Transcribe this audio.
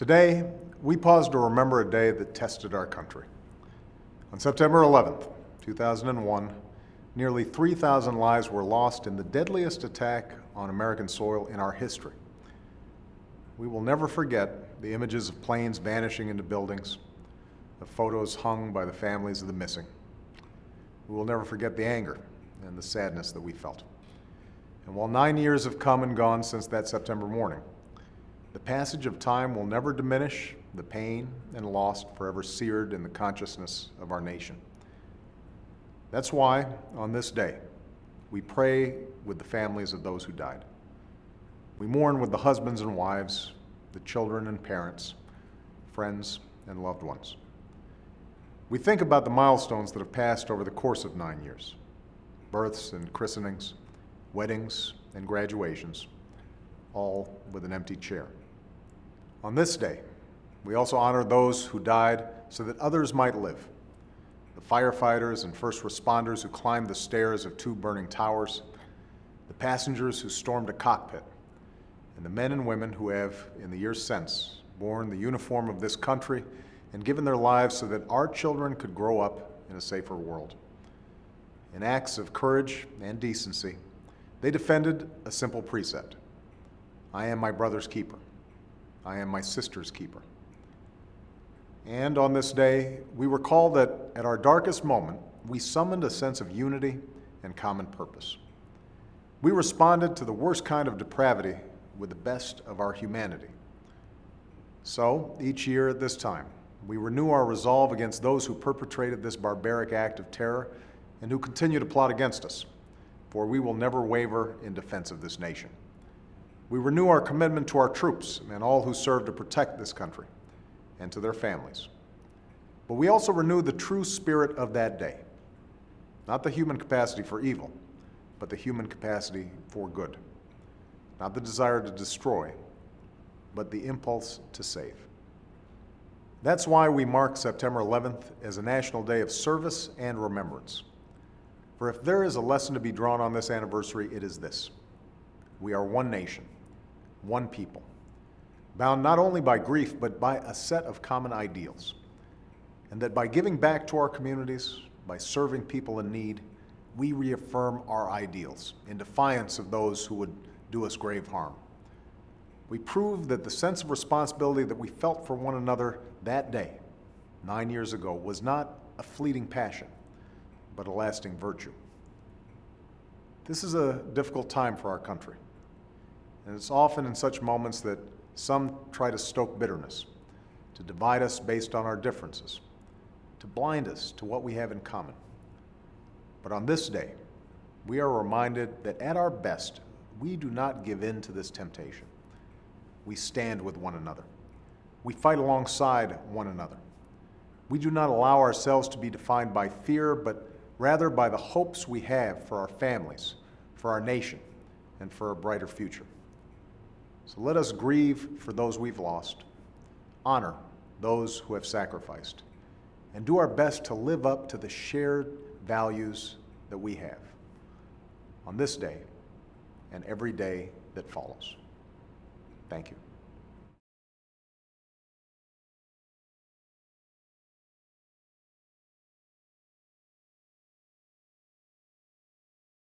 Today, we pause to remember a day that tested our country. On September 11th, 2001, nearly 3,000 lives were lost in the deadliest attack on American soil in our history. We will never forget the images of planes vanishing into buildings, the photos hung by the families of the missing. We will never forget the anger and the sadness that we felt. And while 9 years have come and gone since that September morning, the passage of time will never diminish the pain and loss forever seared in the consciousness of our nation. That's why, on this day, we pray with the families of those who died. We mourn with the husbands and wives, the children and parents, friends and loved ones. We think about the milestones that have passed over the course of 9 years: births and christenings, weddings and graduations, all with an empty chair. On this day, we also honor those who died so that others might live. The firefighters and first responders who climbed the stairs of 2 burning towers, the passengers who stormed a cockpit, and the men and women who have, in the years since, worn the uniform of this country and given their lives so that our children could grow up in a safer world. In acts of courage and decency, they defended a simple precept: I am my brother's keeper. I am my sister's keeper. And on this day, we recall that at our darkest moment, we summoned a sense of unity and common purpose. We responded to the worst kind of depravity with the best of our humanity. So, each year at this time, we renew our resolve against those who perpetrated this barbaric act of terror and who continue to plot against us, for we will never waver in defense of this nation. We renew our commitment to our troops and all who serve to protect this country, and to their families. But we also renew the true spirit of that day, not the human capacity for evil, but the human capacity for good, not the desire to destroy, but the impulse to save. That's why we mark September 11th as a national day of service and remembrance. For if there is a lesson to be drawn on this anniversary, it is this: we are one nation, one people, bound not only by grief, but by a set of common ideals. And that by giving back to our communities, by serving people in need, we reaffirm our ideals in defiance of those who would do us grave harm. We prove that the sense of responsibility that we felt for one another that day, 9 years ago, was not a fleeting passion, but a lasting virtue. This is a difficult time for our country. And it's often in such moments that some try to stoke bitterness, to divide us based on our differences, to blind us to what we have in common. But on this day, we are reminded that at our best, we do not give in to this temptation. We stand with one another. We fight alongside one another. We do not allow ourselves to be defined by fear, but rather by the hopes we have for our families, for our nation, and for a brighter future. So let us grieve for those we've lost, honor those who have sacrificed, and do our best to live up to the shared values that we have on this day and every day that follows. Thank you.